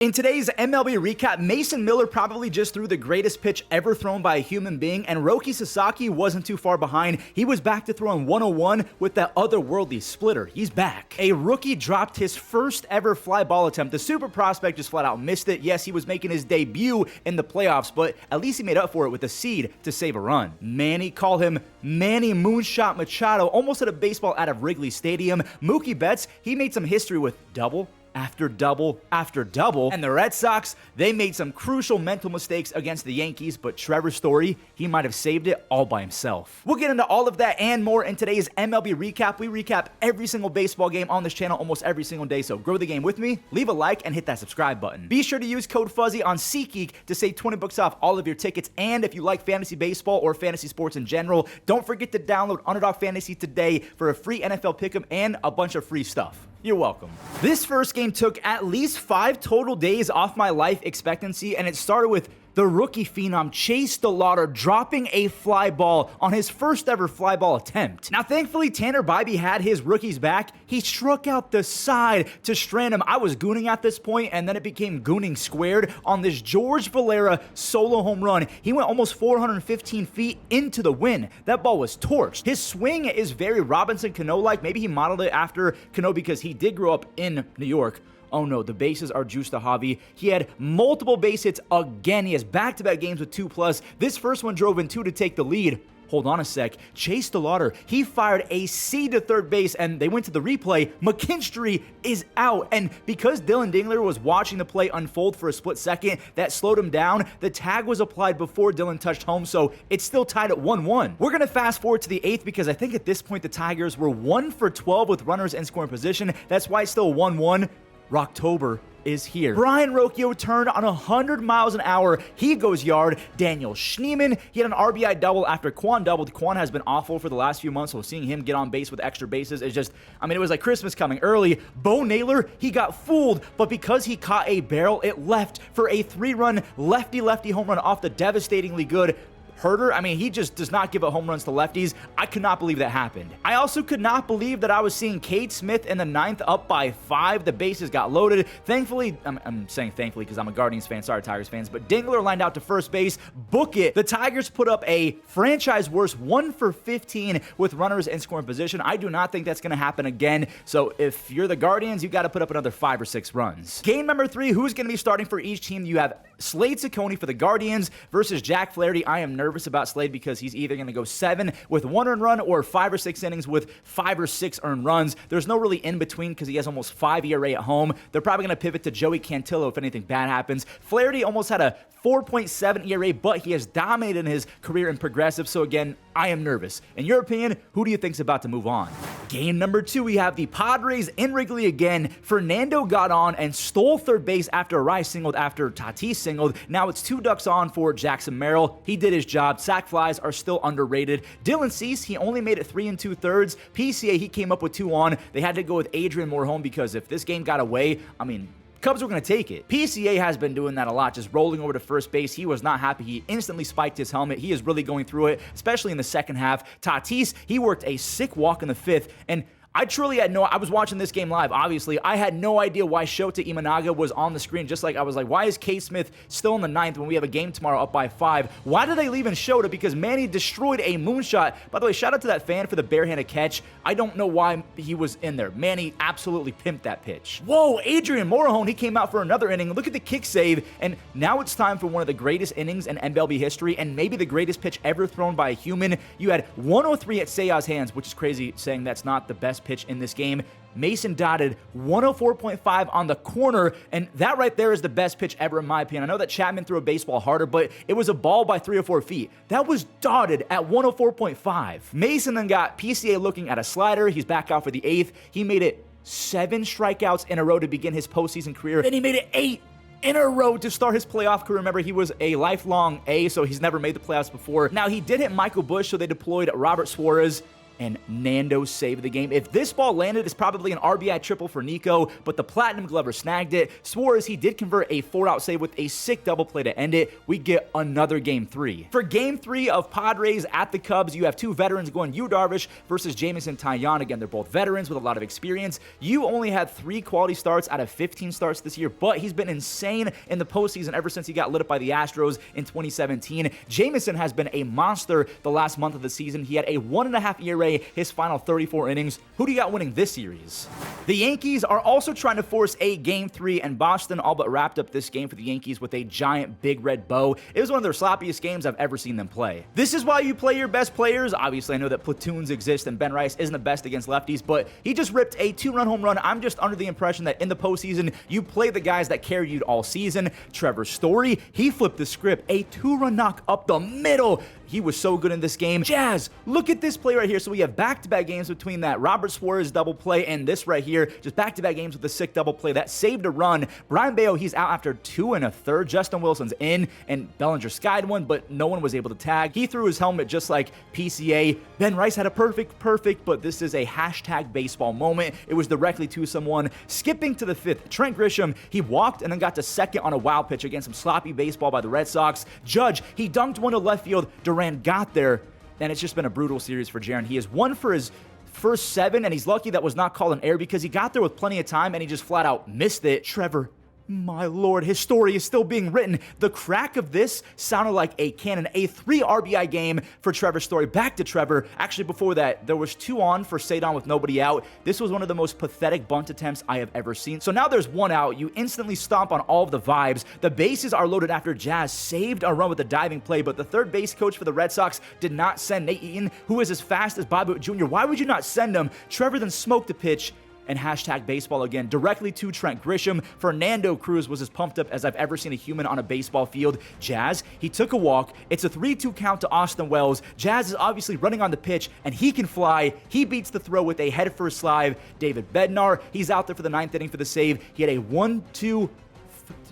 In today's MLB recap, Mason Miller probably just threw the greatest pitch ever thrown by a human being, and Roki Sasaki wasn't too far behind. He was back to throwing 101 with that otherworldly splitter. He's back. A rookie dropped his first ever fly ball attempt. The super prospect just flat out missed it. Yes, he was making his debut in the playoffs, but at least he made up for it with a seed to save a run. Manny, call him Manny Moonshot Machado, almost hit a baseball out of Wrigley Stadium. Mookie Betts, he made some history with double after double after double. And the Red Sox, they made some crucial mental mistakes against the Yankees, but Trevor's story, he might have saved it all by himself. We'll get into all of that and more in today's MLB recap. We recap every single baseball game on this channel almost every single day, so grow the game with me, leave a like, and hit that subscribe button. Be sure to use code Fuzzy on SeatGeek to save 20 bucks off all of your tickets, and if you like fantasy baseball or fantasy sports in general, don't forget to download Underdog Fantasy today for a free NFL pick'em and a bunch of free stuff. You're welcome. This first game took at least 5 total days off my life expectancy, and it started with the rookie phenom Chase DeLauter dropping a fly ball on his first ever fly ball attempt. Now, thankfully, Tanner Bibee had his rookies back. He struck out the side to strand him. I was gooning at this point, and then it became gooning squared on this George Valera solo home run. He went almost 415 feet into the wind. That ball was torched. His swing is very Robinson Cano-like. Maybe he modeled it after Cano because he did grow up in New York. Oh no, the bases are juiced to Javi. He had multiple base hits again. He has back-to-back games with 2+. This first one drove in 2 to take the lead. Hold on a sec. Chase DeLauter, he fired a seed to third base, and they went to the replay. McKinstry is out, and because Dylan Dingler was watching the play unfold for a split second, that slowed him down. The tag was applied before Dylan touched home, so it's still tied at 1-1. We're going to fast forward to the 8th because I think at this point the Tigers were 1 for 12 with runners in scoring position. That's why it's still 1-1. Rocktober is here. Brayan Rocchio turned on 100 miles an hour. He goes yard. Daniel Schneemann, he had an RBI double after Quan doubled. Quan has been awful for the last few months, so seeing him get on base with extra bases is just, I mean, it was like Christmas coming early. Bo Naylor, he got fooled, but because he caught a barrel, it left for a 3-run lefty-lefty home run off the devastatingly good Herder. I mean, he just does not give up home runs to lefties. I could not believe that happened. I also could not believe that I was seeing Cade Smith in the 9th up by 5. The bases got loaded. Thankfully, I'm saying thankfully because I'm a Guardians fan, sorry Tigers fans, but Dingler lined out to first base. Book it. The Tigers put up a franchise worst 1 for 15 with runners in scoring position. I do not think that's going to happen again. So if you're the Guardians, you got to put up another 5 or 6 runs. Game number 3, who's going to be starting for each team? You have Slade Ciccone for the Guardians versus Jack Flaherty. I am nervous about Slade because he's either going to go 7 with 1 earned run or 5 or 6 innings with 5 or 6 earned runs. There's no really in between because he has almost 5 ERA at home. They're probably going to pivot to Joey Cantillo if anything bad happens. Flaherty almost had a 4.7 ERA, but he has dominated in his career in Progressive, so again, I am nervous. In your opinion, who do you think's about to move on? Game number 2, we have the Padres in Wrigley again. Fernando got on and stole third base after Rice singled after Tatis singled. Now it's 2 ducks on for Jackson Merrill. He did his job. Sac flies are still underrated. Dylan Cease, he only made it 3 2/3. PCA, he came up with 2 on. They had to go with Adrian Morejon because if this game got away, I mean, Cubs were going to take it. PCA has been doing that a lot, just rolling over to first base. He was not happy. He instantly spiked his helmet. He is really going through it, especially in the second half. Tatis, he worked a sick walk in the 5th, and I truly had I was watching this game live, obviously. I had no idea why Shota Imanaga was on the screen, just like I was like, why is Cade Smith still in the 9th when we have a game tomorrow up by 5? Why did they leave in Shota? Because Manny destroyed a moonshot. By the way, shout out to that fan for the barehanded catch. I don't know why he was in there. Manny absolutely pimped that pitch. Whoa, Adrian Morejon, he came out for another inning. Look at the kick save, and now it's time for one of the greatest innings in MLB history, and maybe the greatest pitch ever thrown by a human. You had 103 at Seiya's hands, which is crazy saying that's not the best pitch in this game. Mason dotted 104.5 on the corner, and that right there is the best pitch ever in my opinion. I know that Chapman threw a baseball harder, but it was a ball by 3 or 4 feet. That was dotted at 104.5. Mason then got PCA looking at a slider. He's back out for the 8th. He made it 7 strikeouts in a row to begin his postseason career. Then he made it 8 in a row to start his playoff career. Remember, he was a lifelong A, so he's never made the playoffs before. Now, he did hit Michael Busch, so they deployed Robert Suarez. and Nando saved the game. If this ball landed, it's probably an RBI triple for Nico, but the Platinum Glover snagged it. Suarez, he did convert a 4-out save with a sick double play to end it. We get another Game 3. For Game 3 of Padres at the Cubs, you have two veterans going, Yu Darvish versus Jameson Taillon. Again, they're both veterans with a lot of experience. Yu only had 3 quality starts out of 15 starts this year, but he's been insane in the postseason ever since he got lit up by the Astros in 2017. Jameson has been a monster the last month of the season. He had a 1.5 ERA his final 34 innings. Who do you got winning this series? The Yankees are also trying to force a Game 3, and Boston all but wrapped up this game for the Yankees with a giant big red bow. It was one of their sloppiest games I've ever seen them play. This is why you play your best players. Obviously, I know that platoons exist and Ben Rice isn't the best against lefties, but he just ripped a 2-run home run. I'm just under the impression that in the postseason, you play the guys that carried you all season. Trevor Story, he flipped the script. A 2-run knock up the middle. He was so good in this game. Jazz, look at this play right here. So we have back-to-back games between that Robert Suarez double play and this right here. Just back-to-back games with a sick double play that saved a run. Brian Bayo, he's out after 2 1/3. Justin Wilson's in, and Bellinger skied one, but no one was able to tag. He threw his helmet just like PCA. Ben Rice had a perfect, but this is a hashtag baseball moment. It was directly to someone. Skipping to the 5th, Trent Grisham, he walked and then got to second on a wild pitch against some sloppy baseball by the Red Sox. Judge, he dunked one to left field. Duran got there, and it's just been a brutal series for Jaron. He is 1 for his first 7, and he's lucky that was not called an error because he got there with plenty of time, and he just flat out missed it. Trevor, my lord, his story is still being written. The crack of this sounded like a cannon. A 3 RBI game for Trevor Story. Back to Trevor. Actually, before that, there was 2 on for Cedon with nobody out. This was one of the most pathetic bunt attempts I have ever seen. So now there's 1 out. You instantly stomp on all of the vibes. The bases are loaded after Jazz saved a run with a diving play, but the third base coach for the Red Sox did not send Nate Eaton, who is as fast as Bobby Witt Jr. Why would you not send him? Trevor then smoked the pitch, and hashtag baseball again, directly to Trent Grisham. Fernando Cruz was as pumped up as I've ever seen a human on a baseball field. Jazz, he took a walk. It's a 3-2 count to Austin Wells. Jazz is obviously running on the pitch, and he can fly. He beats the throw with a head-first slide. David Bednar, he's out there for the 9th inning for the save. He had a 1-2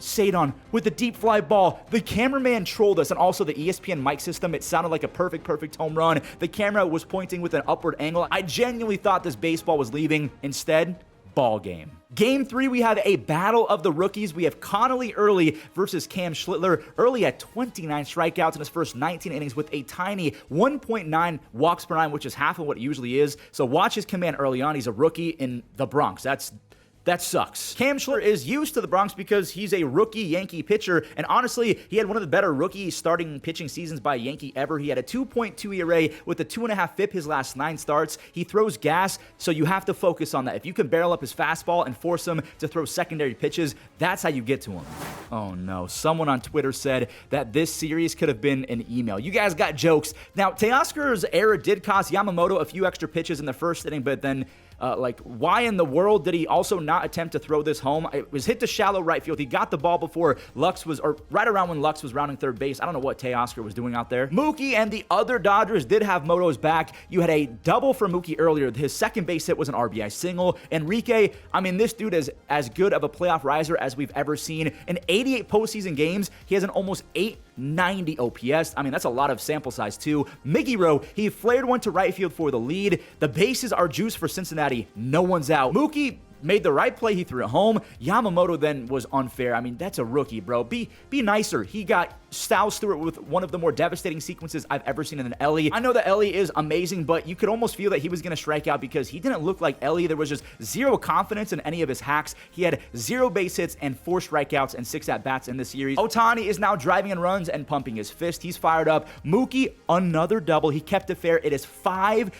Cedon with the deep fly ball. The cameraman trolled us, and also the ESPN mic system. It sounded like a perfect home run. The camera was pointing with an upward angle. I genuinely thought this baseball was leaving. Instead, ball game. Game 3, we have a battle of the rookies. We have Connolly Early versus Cam Schlittler. Early had 29 strikeouts in his first 19 innings with a tiny 1.9 walks per 9, which is half of what it usually is. So watch his command early on. He's a rookie in the Bronx. That sucks. Cam Schlittler is used to the Bronx because he's a rookie Yankee pitcher, and honestly, he had one of the better rookie starting pitching seasons by a Yankee ever. He had a 2.2 ERA with a 2.5 FIP his last 9 starts. He throws gas, so you have to focus on that. If you can barrel up his fastball and force him to throw secondary pitches, that's how you get to him. Oh no, someone on Twitter said that this series could have been an email. You guys got jokes. Now, Teoscar's error did cost Yamamoto a few extra pitches in the first inning, but then why in the world did he also not attempt to throw this home? It was hit to shallow right field. He got the ball before Lux was, or right around when Lux was rounding third base. I don't know what Teoscar was doing out there. Mookie and the other Dodgers did have Moto's back. You had a double for Mookie earlier. His second base hit was an RBI single. Enrique, I mean, this dude is as good of a playoff riser as we've ever seen. In 88 postseason games, he has an almost 890 OPS. I mean, that's a lot of sample size too. Miggy Rowe, he flared one to right field for the lead. The bases are juiced for Cincinnati. No one's out. Mookie made the right play. He threw it home. Yamamoto then was unfair. I mean, that's a rookie, bro. Be nicer. He got Styles Stewart with one of the more devastating sequences I've ever seen in an Ellie. I know that Ellie is amazing, but you could almost feel that he was going to strike out because he didn't look like Ellie. There was just zero confidence in any of his hacks. He had 0 base hits and 4 strikeouts and 6 at-bats in this series. Ohtani is now driving in runs and pumping his fist. He's fired up. Mookie, another double. He kept it fair. It is 5-2.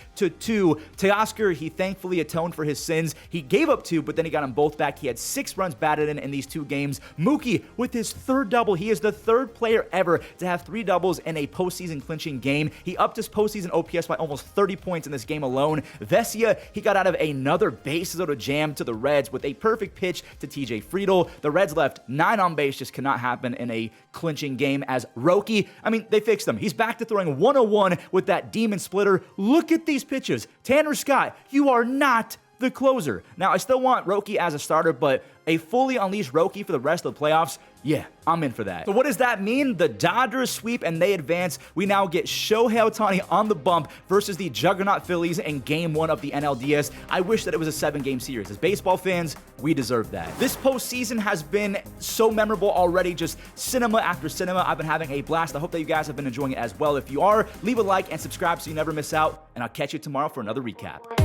Teoscar, he thankfully atoned for his sins. He gave up 2, but then he got them both back. He had 6 runs batted in these 2 games. Mookie with his 3rd double. He is the 3rd player ever to have 3 doubles in a postseason clinching game. He upped his postseason OPS by almost 30 points in this game alone. Vesia, he got out of another bases-loaded jam to the Reds with a perfect pitch to TJ Friedl. The Reds left 9 on base, just cannot happen in a clinching game as Roki. I mean, they fixed him. He's back to throwing 101 with that demon splitter. Look at these pitches. Tanner Scott, you are not the closer. Now, I still want Roki as a starter, but a fully unleashed Roki for the rest of the playoffs, yeah, I'm in for that. So what does that mean? The Dodgers sweep and they advance. We now get Shohei Ohtani on the bump versus the juggernaut Phillies in Game 1 of the NLDS. I wish that it was a 7-game series. As baseball fans, we deserve that. This postseason has been so memorable already, just cinema after cinema. I've been having a blast. I hope that you guys have been enjoying it as well. If you are, leave a like and subscribe so you never miss out, and I'll catch you tomorrow for another recap.